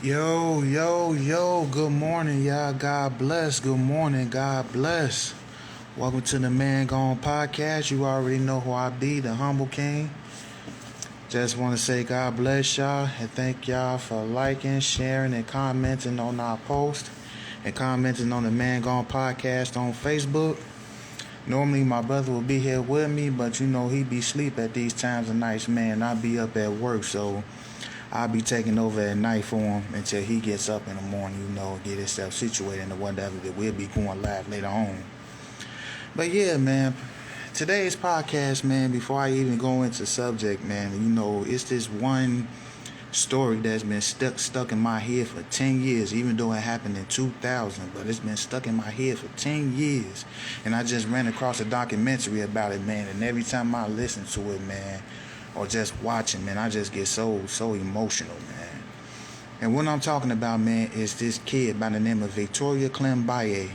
Yo, good morning, y'all. God bless. Good morning, God bless. Welcome to the Man Gone podcast. You already know who I be, the Humble King. Just want to say God bless y'all and thank y'all for liking, sharing, and commenting on our post and commenting on the Man Gone podcast on Facebook. Normally my brother will be here with me, but you know he be asleep at these times of nights, man. I be up at work, so I'll be taking over at night for him until he gets up in the morning, you know, get himself situated and whatever that we'll be going live later on. But yeah, man, today's podcast, man, before I even go into subject, man, you know, it's this one story that's been stuck in my head for 10 years, even though it happened in 2000, but it's been stuck in my head for 10 years. And I just ran across a documentary about it, man, and every time I listen to it, man, or just watching, man, I just get so emotional, man. And what I'm talking about, man, is this kid by the name of Victoria Climbie,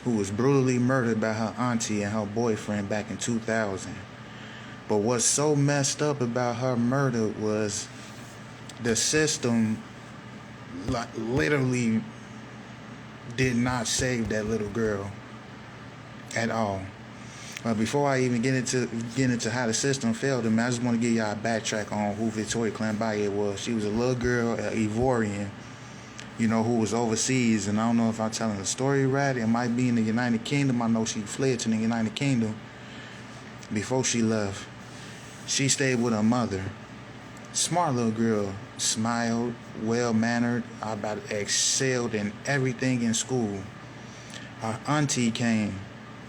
who was brutally murdered by her auntie and her boyfriend back in 2000. But what's so messed up about her murder was the system literally did not save that little girl at all. But before I even get into how the system failed him, I just want to give y'all a backtrack on who Victoria Climbie was. She was a little girl, an Ivorian, you know, who was overseas. And I don't know if I'm telling the story right. It might be in the United Kingdom. I know she fled to the United Kingdom before she left. She stayed with her mother. Smart little girl, smiled, well-mannered, about excelled in everything in school. Her auntie came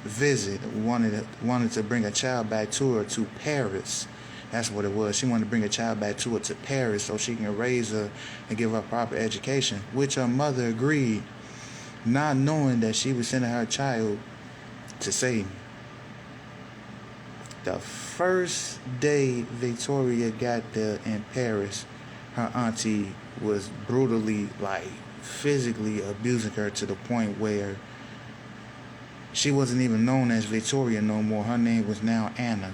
visit, wanted to bring a child back to her to Paris. That's what it was. She wanted to bring a child back to her to Paris so she can raise her and give her proper education, which her mother agreed, not knowing that she was sending her child to Satan. The first day Victoria got there in Paris, her auntie was brutally, physically abusing her to the point where she wasn't even known as Victoria no more. Her name was now Anna.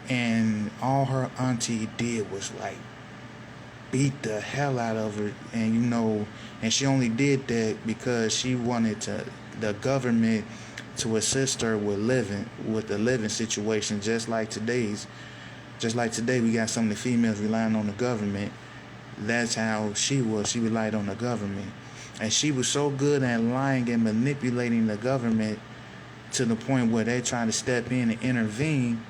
And all her auntie did was beat the hell out of her. And you know, and she only did that because she wanted the government to assist her with the living situation, just like today we got some of the females relying on the government. That's how she was. She relied on the government. And she was so good at lying and manipulating the government to the point where they tried to step in and intervene.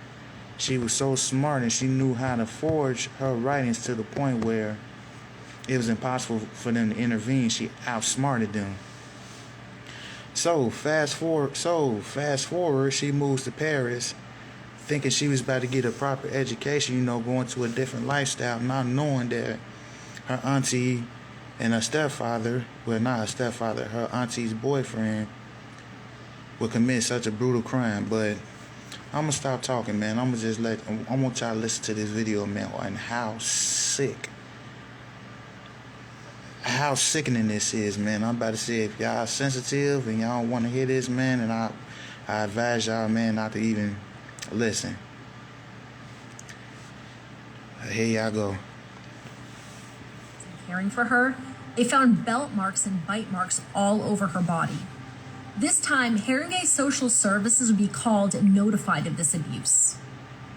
She was so smart and she knew how to forge her writings to the point where it was impossible for them to intervene. She outsmarted them. So fast forward, she moves to Paris, thinking she was about to get a proper education, you know, going to a different lifestyle, not knowing that her auntie and her stepfather, well, not her stepfather, her auntie's boyfriend would commit such a brutal crime. But I'm going to stop talking, man. I want y'all to listen to this video, man, and how sickening this is, man. I'm about to say, if y'all sensitive and y'all don't want to hear this, man, and I advise y'all, man, not to even listen. Here y'all go. Caring for her, they found belt marks and bite marks all over her body. This time, Haringey Social Services would be called and notified of this abuse.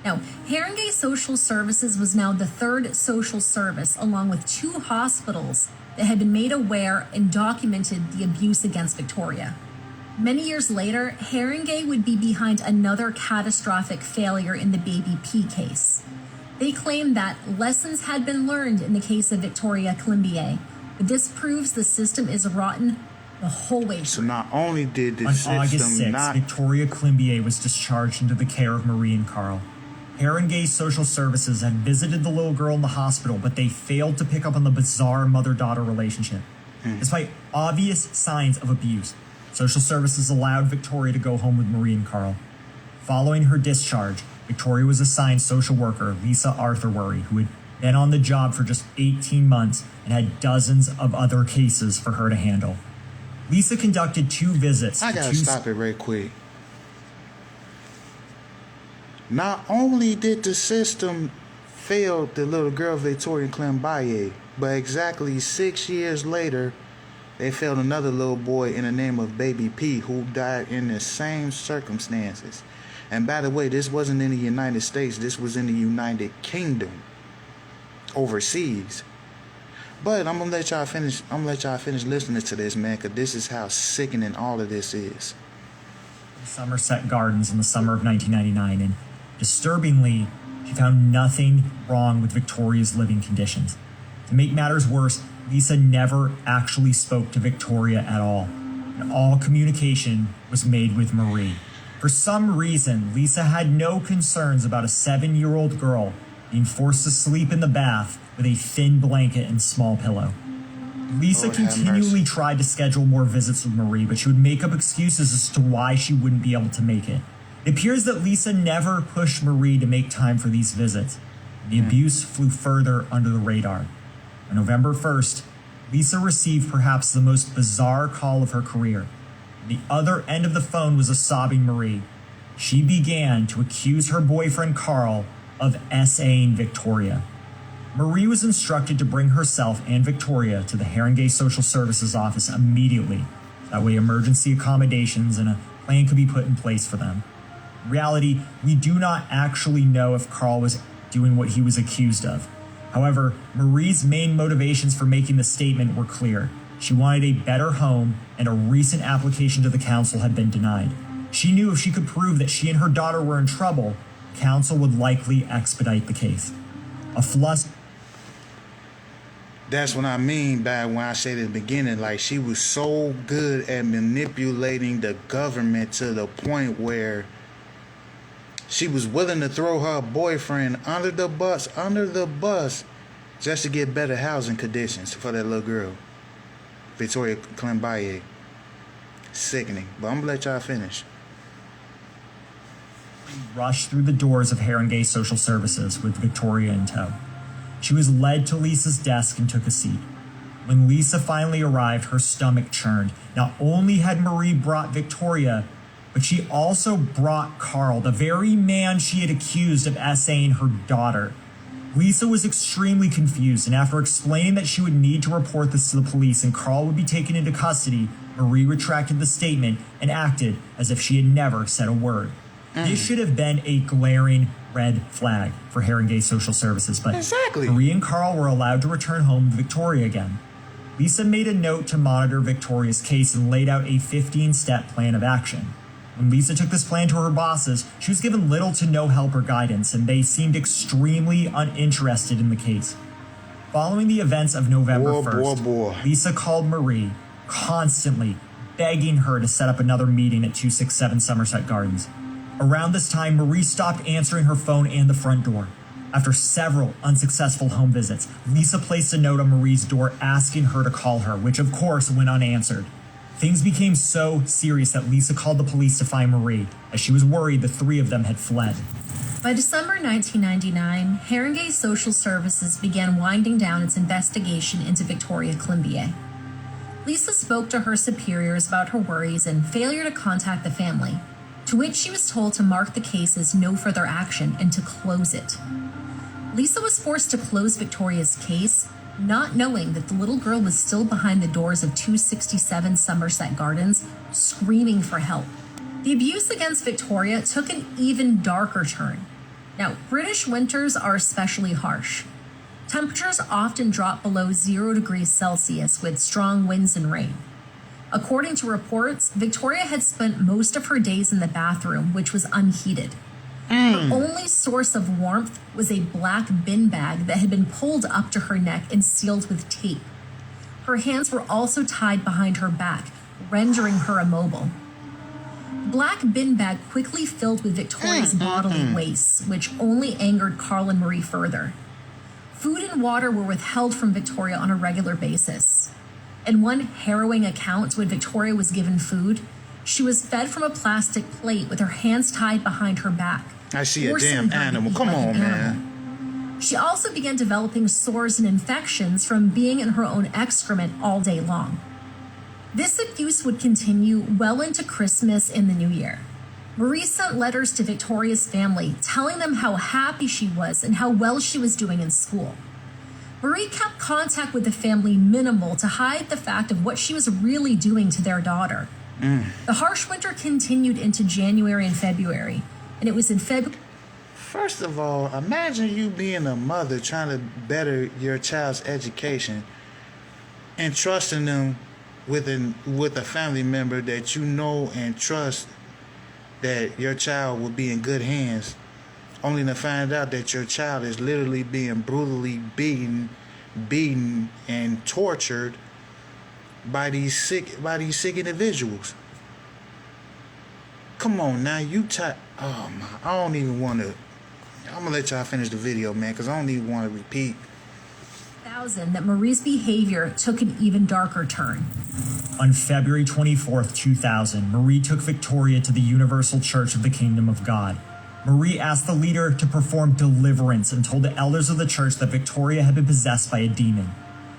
Now, Haringey Social Services was now the third social service, along with 2 hospitals, that had been made aware and documented the abuse against Victoria. Many years later, Haringey would be behind another catastrophic failure in the Baby P case. They claimed that lessons had been learned in the case of Victoria Climbie, but this proves the system is rotten the whole way through. So not only did the On system August 6th, Victoria Climbie was discharged into the care of Marie and Carl. Haringey Social Services had visited the little girl in the hospital, but they failed to pick up on the bizarre mother-daughter relationship. Despite obvious signs of abuse, Social Services allowed Victoria to go home with Marie and Carl. Following her discharge, Victoria was assigned social worker Lisa Arthurworry, who had been on the job for just 18 months and had dozens of other cases for her to handle. Lisa conducted 2 visits. I gotta stop it right quick. Not only did the system failed the little girl Victoria Climbie, but exactly 6 years later, they failed another little boy in the name of Baby P, who died in the same circumstances. And by the way, this wasn't in the United States. This was in the United Kingdom, overseas. But I'm gonna let y'all finish. I'm gonna let y'all finish listening to this, man, because this is how sickening all of this is. Somerset Gardens in the summer of 1999, and disturbingly, she found nothing wrong with Victoria's living conditions. To make matters worse, Lisa never actually spoke to Victoria at all, and all communication was made with Marie. For some reason, Lisa had no concerns about a 7-year-old girl being forced to sleep in the bath with a thin blanket and small pillow. Lisa continually tried to schedule more visits with Marie, but she would make up excuses as to why she wouldn't be able to make it. It appears that Lisa never pushed Marie to make time for these visits. The abuse flew further under the radar. On November 1st, Lisa received perhaps the most bizarre call of her career. On the other end of the phone was a sobbing Marie. She began to accuse her boyfriend Carl of SAing Victoria. Marie was instructed to bring herself and Victoria to the Haringey Social Services office immediately. That way emergency accommodations and a plan could be put in place for them. In reality, we do not actually know if Carl was doing what he was accused of. However, Marie's main motivations for making the statement were clear. She wanted a better home, and a recent application to the council had been denied. She knew if she could prove that she and her daughter were in trouble, council would likely expedite the case. A flustered That's what I mean by when I said at the beginning, like she was so good at manipulating the government to the point where she was willing to throw her boyfriend under the bus, just to get better housing conditions for that little girl, Victoria Climbie. Sickening. But I'm gonna let y'all finish. rushed through the doors of Haringey Social Services with Victoria in tow. She was led to Lisa's desk and took a seat. When Lisa finally arrived, her stomach churned. Not only had Marie brought Victoria, but she also brought Carl, the very man she had accused of SAing her daughter. Lisa was extremely confused, and after explaining that she would need to report this to the police and Carl would be taken into custody, Marie retracted the statement and acted as if she had never said a word. This should have been a glaring red flag for Haringey Social Services, but Exactly. Marie and Carl were allowed to return home to Victoria again. Lisa made a note to monitor Victoria's case and laid out a 15-step plan of action. When Lisa took this plan to her bosses, she was given little to no help or guidance, and they seemed extremely uninterested in the case. Following the events of November 1st, Lisa called Marie, constantly begging her to set up another meeting at 267 Somerset Gardens. Around this time, Marie stopped answering her phone and the front door. After several unsuccessful home visits, Lisa placed a note on Marie's door asking her to call her, which of course went unanswered. Things became so serious that Lisa called the police to find Marie, as she was worried the three of them had fled. By December 1999, Haringey Social Services began winding down its investigation into Victoria Climbie. Lisa spoke to her superiors about her worries and failure to contact the family, to which she was told to mark the case as no further action and to close it. Lisa was forced to close Victoria's case, not knowing that the little girl was still behind the doors of 267 Somerset Gardens, screaming for help. The abuse against Victoria took an even darker turn. Now, British winters are especially harsh. Temperatures often drop below 0 degrees Celsius with strong winds and rain. According to reports, Victoria had spent most of her days in the bathroom, which was unheated. Her only source of warmth was a black bin bag that had been pulled up to her neck and sealed with tape. Her hands were also tied behind her back, rendering her immobile. The black bin bag quickly filled with Victoria's bodily waste, which only angered Carl and Marie further. Food and water were withheld from Victoria on a regular basis. In one harrowing account, when Victoria was given food, she was fed from a plastic plate with her hands tied behind her back. I see a forcing damn her to animal. eat Come like on, an man. animal. She also began developing sores and infections from being in her own excrement all day long. This abuse would continue well into Christmas and the New Year. Marie sent letters to Victoria's family telling them how happy she was and how well she was doing in school. Marie kept contact with the family minimal to hide the fact of what she was really doing to their daughter. The harsh winter continued into January and February, and it was in February. First of all, imagine you being a mother trying to better your child's education and trusting them with a family member that you know and trust that your child will be in good hands, only to find out that your child is literally being brutally beaten, and tortured by these sick individuals. Come on now, oh my, I don't even want to. I'm gonna let y'all finish the video, man, because I don't even want to repeat. That Marie's behavior took an even darker turn. On February 24th, 2000, Marie took Victoria to the Universal Church of the Kingdom of God. Marie asked the leader to perform deliverance and told the elders of the church that Victoria had been possessed by a demon.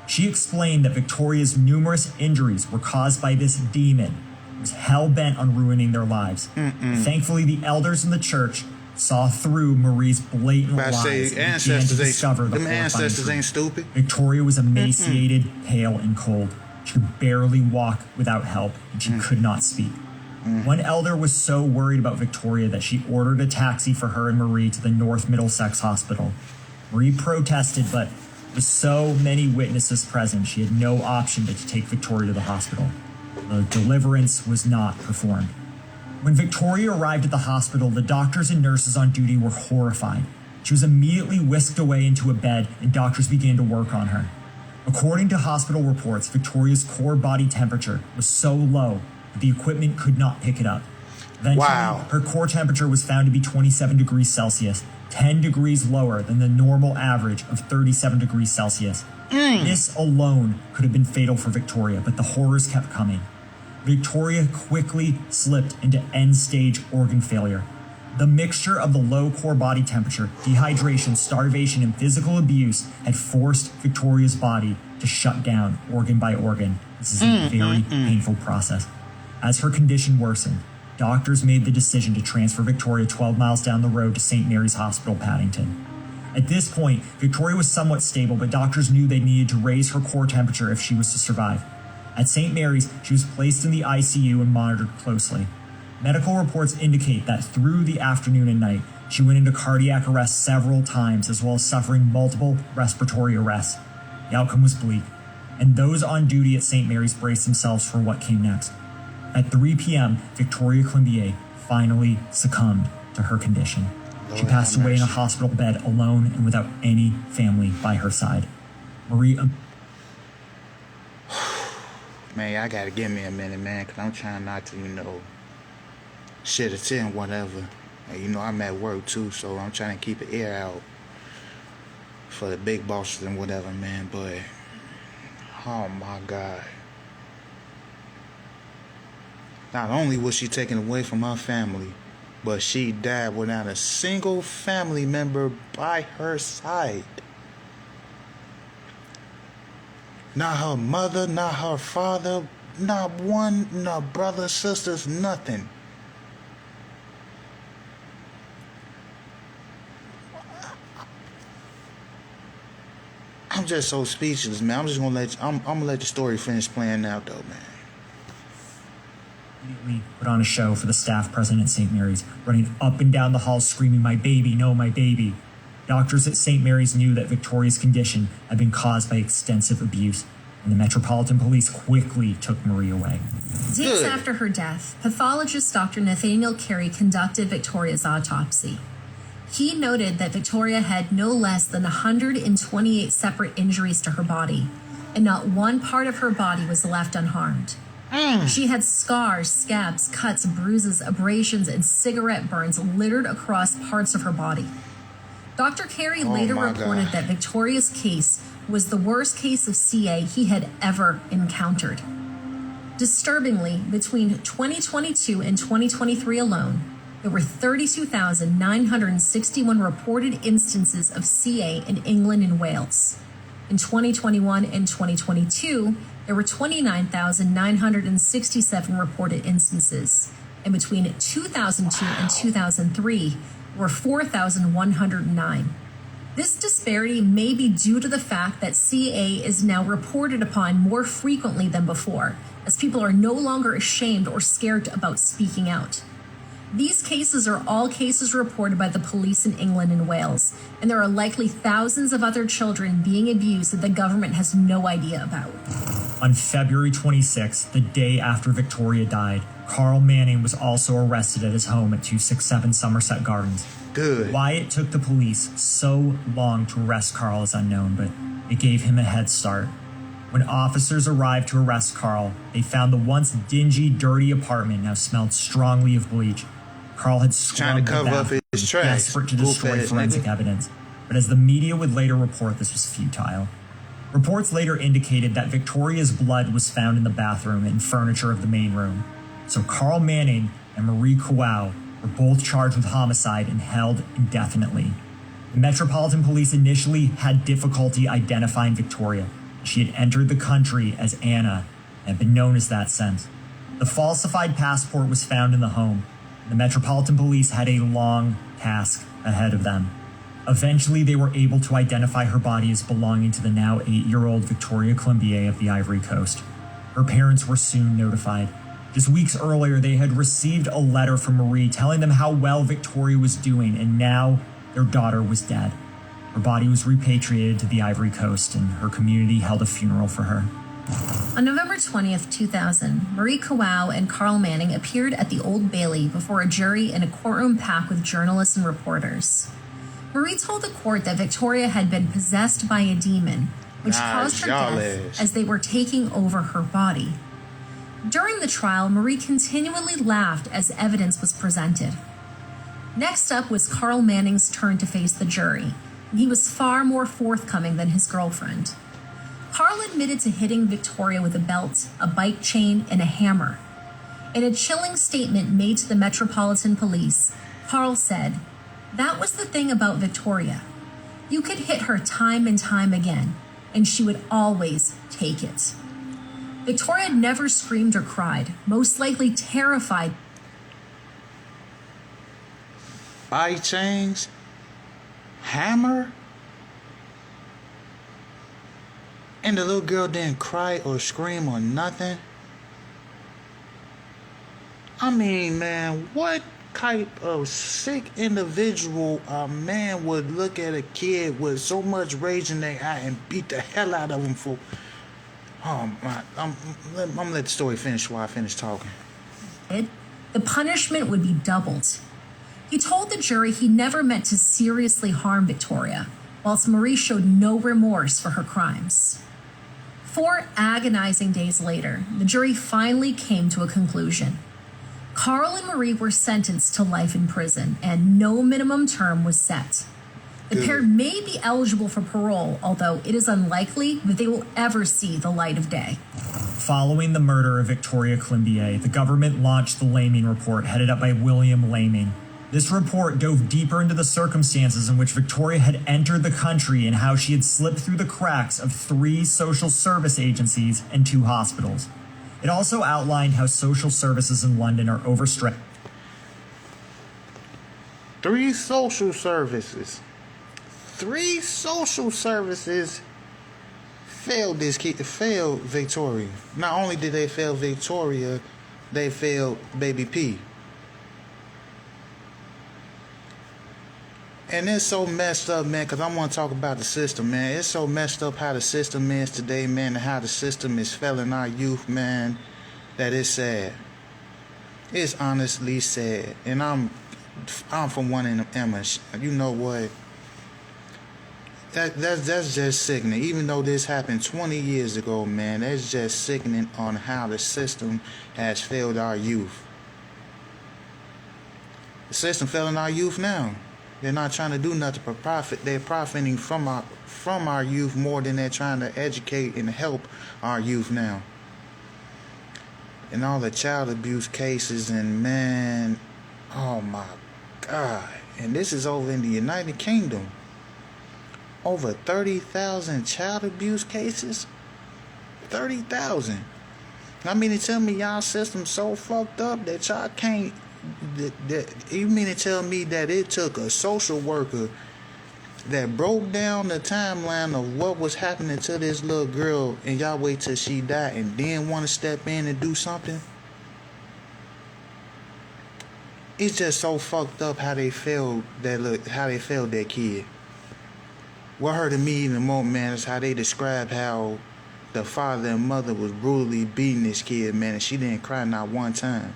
She explained that Victoria's numerous injuries were caused by this demon, who was hell-bent on ruining their lives. Thankfully, the elders in the church saw through Marie's blatant lies and began to discover the horrifying ancestors ain't truth. stupid. Victoria was emaciated, pale, and cold. She could barely walk without help, and she could not speak. One elder was so worried about Victoria that she ordered a taxi for her and Marie to the North Middlesex Hospital. Marie protested, but with so many witnesses present, she had no option but to take Victoria to the hospital. The deliverance was not performed. When Victoria arrived at the hospital, the doctors and nurses on duty were horrified. She was immediately whisked away into a bed, and doctors began to work on her. According to hospital reports, Victoria's core body temperature was so low that the equipment could not pick it up. Eventually, her core temperature was found to be 27 degrees Celsius, 10 degrees lower than the normal average of 37 degrees Celsius. This alone could have been fatal for Victoria, but the horrors kept coming. Victoria quickly slipped into end-stage organ failure. The mixture of the low core body temperature, dehydration, starvation, and physical abuse had forced Victoria's body to shut down organ by organ. This is a very painful process. As her condition worsened, doctors made the decision to transfer Victoria 12 miles down the road to St. Mary's Hospital, Paddington. At this point, Victoria was somewhat stable, but doctors knew they needed to raise her core temperature if she was to survive. At St. Mary's, she was placed in the ICU and monitored closely. Medical reports indicate that through the afternoon and night, she went into cardiac arrest several times, as well as suffering multiple respiratory arrests. The outcome was bleak, and those on duty at St. Mary's braced themselves for what came next. At 3 p.m., Victoria Climbier finally succumbed to her condition. She passed away in a hospital bed alone and without any family by her side. Marie... Man, y'all gotta give me a minute, man, because I'm trying not to, shit a 10, whatever. And, I'm at work, too, so I'm trying to keep the air out for the big bosses and whatever, man, but, oh, my God. Not only was she taken away from her family, but she died without a single family member by her side. Not her mother, not her father, not one, no brothers, sisters, nothing. I'm just so speechless, man. I'm just I'm gonna let the story finish playing out, though, man. Immediately put on a show for the staff present at St. Mary's, running up and down the halls screaming, "My baby, no, my baby." Doctors at St. Mary's knew that Victoria's condition had been caused by extensive abuse, and the Metropolitan Police quickly took Marie away. Days after her death, pathologist Dr. Nathaniel Carey conducted Victoria's autopsy. He noted that Victoria had no less than 128 separate injuries to her body, and not one part of her body was left unharmed. She had scars, scabs, cuts, bruises, abrasions, and cigarette burns littered across parts of her body. Dr. Carey later reported that Victoria's case was the worst case of CA he had ever encountered. Disturbingly, between 2022 and 2023 alone, there were 32,961 reported instances of CA in England and Wales. In 2021 and 2022, there were 29,967 reported instances, and between 2002 and 2003 were 4,109. This disparity may be due to the fact that CA is now reported upon more frequently than before, as people are no longer ashamed or scared about speaking out. These cases are all cases reported by the police in England and Wales, and there are likely thousands of other children being abused that the government has no idea about. On February 26th, the day after Victoria died, Carl Manning was also arrested at his home at 267 Somerset Gardens. Good. Why it took the police so long to arrest Carl is unknown, but it gave him a head start. When officers arrived to arrest Carl, they found the once dingy, dirty apartment now smelled strongly of bleach. Carl had Trying scrubbed to cover the up bathroom, his trash. desperate to destroy Goof-ass forensic nigga. evidence. But as the media would later report, this was futile. Reports later indicated that Victoria's blood was found in the bathroom and furniture of the main room. So Carl Manning and Marie Kowal were both charged with homicide and held indefinitely. The Metropolitan Police initially had difficulty identifying Victoria. She had entered the country as Anna and had been known as that since. The falsified passport was found in the home. The Metropolitan Police had a long task ahead of them. Eventually, they were able to identify her body as belonging to the now 8-year-old Victoria Climbie of the Ivory Coast. Her parents were soon notified. Just weeks earlier, they had received a letter from Marie telling them how well Victoria was doing, and now their daughter was dead. Her body was repatriated to the Ivory Coast, and her community held a funeral for her. On November 20th, 2000, Marie Kowal and Carl Manning appeared at the Old Bailey before a jury in a courtroom packed with journalists and reporters. Marie told the court that Victoria had been possessed by a demon, which caused her death as they were taking over her body. During the trial, Marie continually laughed as evidence was presented. Next up was Carl Manning's turn to face the jury, and he was far more forthcoming than his girlfriend. Carl admitted to hitting Victoria with a belt, a bike chain, and a hammer. In a chilling statement made to the Metropolitan Police, Carl said, "That was the thing about Victoria. You could hit her time and time again, and she would always take it." Victoria never screamed or cried, most likely terrified. Bike chains? Hammer? And the little girl didn't cry or scream or nothing? I mean, man, what type of sick individual a man would look at a kid with so much rage in their eye and beat the hell out of him for? Oh my! I'm gonna let the story finish while I finish talking. The punishment would be doubled. He told the jury he never meant to seriously harm Victoria, whilst Marie showed no remorse for her crimes. 4 agonizing days later, the jury finally came to a conclusion. Carl and Marie were sentenced to life in prison, and no minimum term was set. The pair may be eligible for parole, although it is unlikely that they will ever see the light of day. Following the murder of Victoria Climbie, the government launched the Laming Report, headed up by William Laming. This report dove deeper into the circumstances in which Victoria had entered the country and how she had slipped through the cracks of 3 social service agencies and 2 hospitals. It also outlined how social services in London are overstretched. 3 social services. 3 social services failed failed Victoria. Not only did they fail Victoria, they failed Baby P. And it's so messed up, man, because I want to talk about the system, man. It's so messed up how the system is today, man, and how the system is failing our youth, man, that it's sad. It's honestly sad. And I'm from one in Emma. You know what? That's just sickening. Even though this happened 20 years ago, man, that's just sickening on how the system has failed our youth. The system failing our youth now. They're not trying to do nothing for profit. They're profiting from our youth more than they're trying to educate and help our youth now. And all the child abuse cases, and man, oh my God. And this is over in the United Kingdom. Over 30,000 child abuse cases. 30,000. I mean to tell me y'all system so fucked up that y'all can't. You mean to tell me that it took a social worker that broke down the timeline of what was happening to this little girl, and y'all wait till she died and then want to step in and do something? It's just so fucked up how they failed that kid. What hurted me even more, man, is how they described how the father and mother was brutally beating this kid, man, and she didn't cry not one time.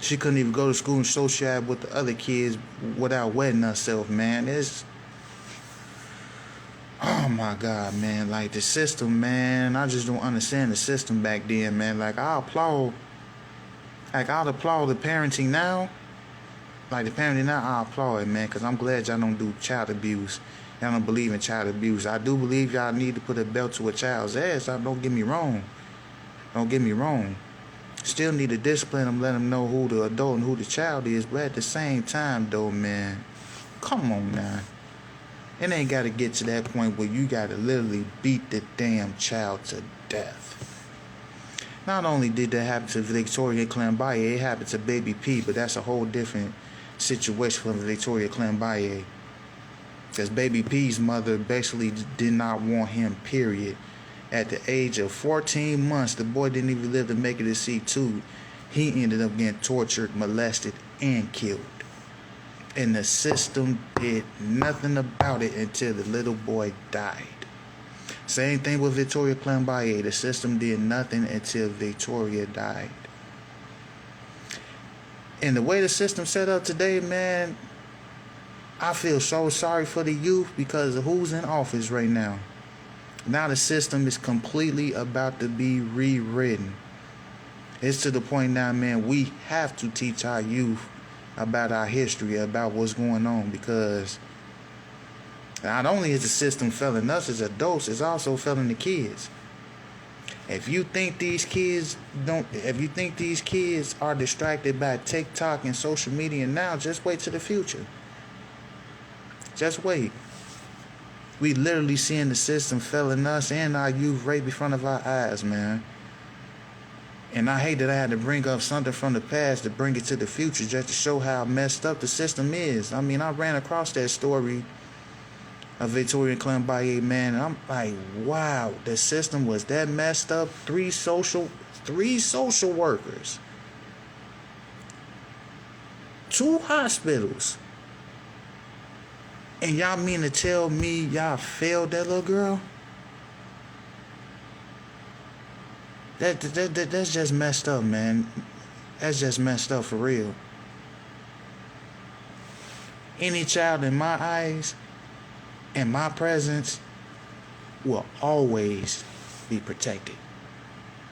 She couldn't even go to school and socialize with the other kids without wetting herself, man. Oh my God, man. Like the system, man. I just don't understand the system back then, man. I'll applaud the parenting now. Like the parenting now, I applaud it, man, because I'm glad y'all don't do child abuse. Y'all don't believe in child abuse. I do believe y'all need to put a belt to a child's ass. Don't get me wrong. Still need to discipline them, let them know who the adult and who the child is. But at the same time, though, man, come on now. It ain't got to get to that point where you got to literally beat the damn child to death. Not only did that happen to Victoria Climbie, it happened to Baby P, but that's a whole different situation from Victoria Climbie. Because Baby P's mother basically did not want him, period. At the age of 14 months, the boy didn't even live to make it to C2. He ended up getting tortured, molested, and killed. And the system did nothing about it until the little boy died. Same thing with Victoria Climbie. The system did nothing until Victoria died. And the way the system's set up today, man, I feel so sorry for the youth because of who's in office right now. Now the system is completely about to be rewritten. It's to the point now, man, we have to teach our youth about our history, about what's going on, because not only is the system failing us as adults, it's also failing the kids. If you think these kids are distracted by TikTok and social media now, just wait till the future. Just wait. We literally seeing the system failing us and our youth right in front of our eyes, man. And I hate that I had to bring up something from the past to bring it to the future just to show how messed up the system is. I mean, I ran across that story of Victoria Climbie, man, and I'm like, wow, the system was that messed up. Three social workers, 2 hospitals. And y'all mean to tell me y'all failed that little girl? That's just messed up, man. That's just messed up for real. Any child in my eyes, in my presence, will always be protected.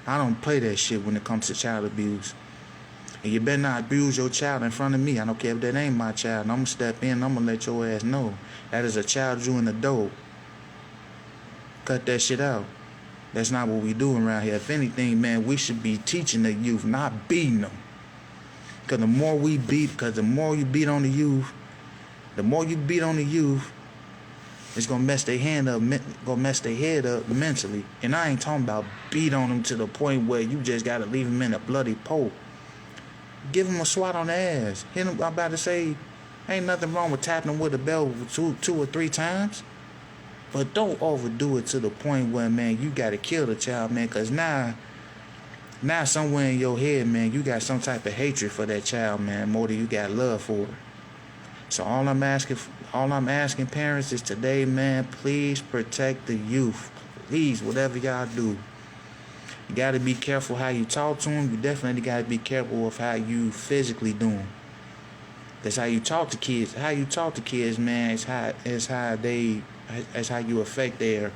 I don't play that shit when it comes to child abuse. And you better not abuse your child in front of me. I don't care if that ain't my child. I'm going to step in. I'm going to let your ass know. That is a child, you an adult. Cut that shit out. That's not what we do around here. If anything, man, we should be teaching the youth, not beating them. Because the more you beat on the youth, it's going to mess their head up mentally. And I ain't talking about beat on them to the point where you just got to leave them in a bloody pole. Give him a swat on the ass. Hit him. I'm about to say, ain't nothing wrong with tapping him with a belt two or 3 times. But don't overdo it to the point where, man, you got to kill the child, man. Because now somewhere in your head, man, you got some type of hatred for that child, man, more than you got love for her. So all I'm asking parents is today, man, please protect the youth. Please, whatever y'all do. You got to be careful how you talk to them. You definitely got to be careful of how you physically do them. That's how you talk to kids. How you talk to kids, man, is how you affect their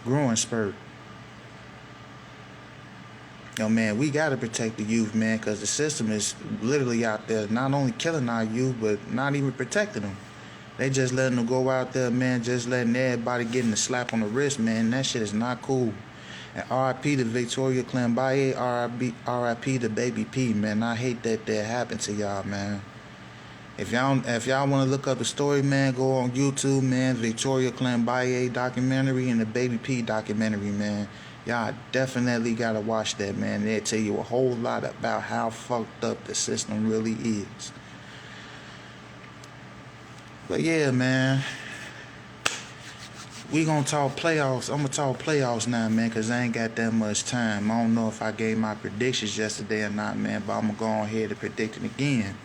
growing spurt. Yo, man, we got to protect the youth, man, because the system is literally out there not only killing our youth, but not even protecting them. They just letting them go out there, man, just letting everybody getting a slap on the wrist, man. That shit is not cool. And R.I.P. to Victoria Climbie, R.I.P. to Baby P, man. I hate that happened to y'all, man. If y'all want to look up the story, man, go on YouTube, man. Victoria Climbie documentary and the Baby P documentary, man. Y'all definitely gotta watch that, man. They'll tell you a whole lot about how fucked up the system really is. But yeah, man. We gonna talk playoffs. I'm gonna talk playoffs now, man, because I ain't got that much time. I don't know if I gave my predictions yesterday or not, man, but I'm gonna go ahead and predict it again.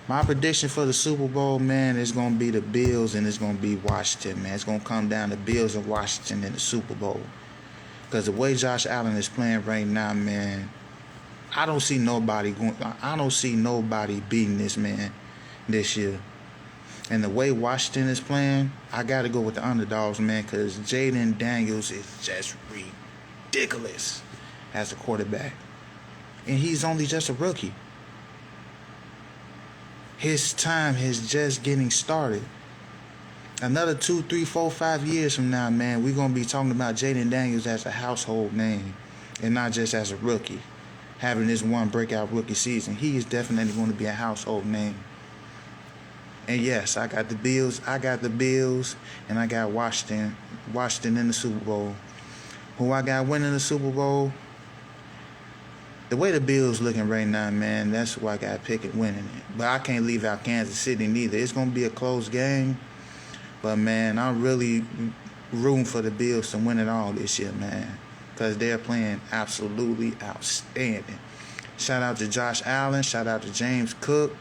My prediction for the Super Bowl, man, is going to be the Bills and it's going to be Washington, man. It's going to come down to Bills and Washington in the Super Bowl. Because the way Josh Allen is playing right now, man, I don't see nobody beating this man this year. And the way Washington is playing, I got to go with the underdogs, man, because Jaden Daniels is just ridiculous as a quarterback. And he's only just a rookie. His time is just getting started. Another 2, 3, 4, 5 years from now, man, we're going to be talking about Jaden Daniels as a household name and not just as a rookie. Having this one breakout rookie season, he is definitely going to be a household name. And yes, I got the Bills, and I got Washington in the Super Bowl. Who I got winning the Super Bowl? The way the Bills looking right now, man, that's who I got picking winning it. But I can't leave out Kansas City neither. It's going to be a close game. But, man, I'm really rooting for the Bills to win it all this year, man. Because they're playing absolutely outstanding. Shout out to Josh Allen. Shout out to James Cook.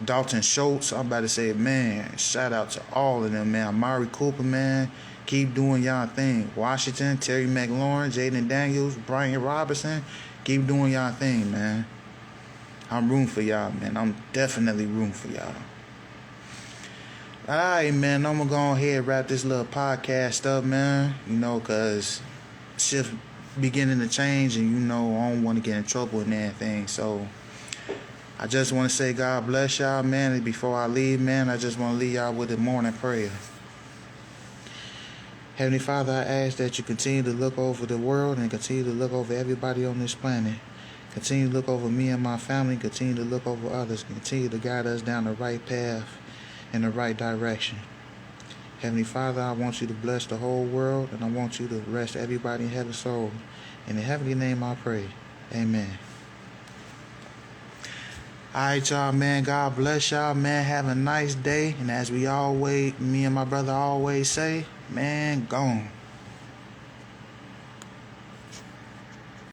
Dalton Schultz. I'm about to say, man, shout out to all of them, man. Amari Cooper, man. Keep doing y'all thing. Washington, Terry McLaurin, Jaden Daniels, Brian Robinson. Keep doing y'all thing, man. I'm rooting for y'all, man. I'm definitely rooting for y'all. Alright, man. I'm going to go ahead and wrap this little podcast up, man. You know, because shift beginning to change and, you know, I don't want to get in trouble and anything. So, I just want to say God bless y'all, man. And before I leave, man, I just want to leave y'all with a morning prayer. Heavenly Father, I ask that you continue to look over the world and continue to look over everybody on this planet. Continue to look over me and my family. Continue to look over others. Continue to guide us down the right path in the right direction. Heavenly Father, I want you to bless the whole world and I want you to rest everybody in heaven's soul. In the heavenly name I pray. Amen. Alright, y'all, man. God bless y'all, man. Have a nice day. And as me and my brother always say, man, gone.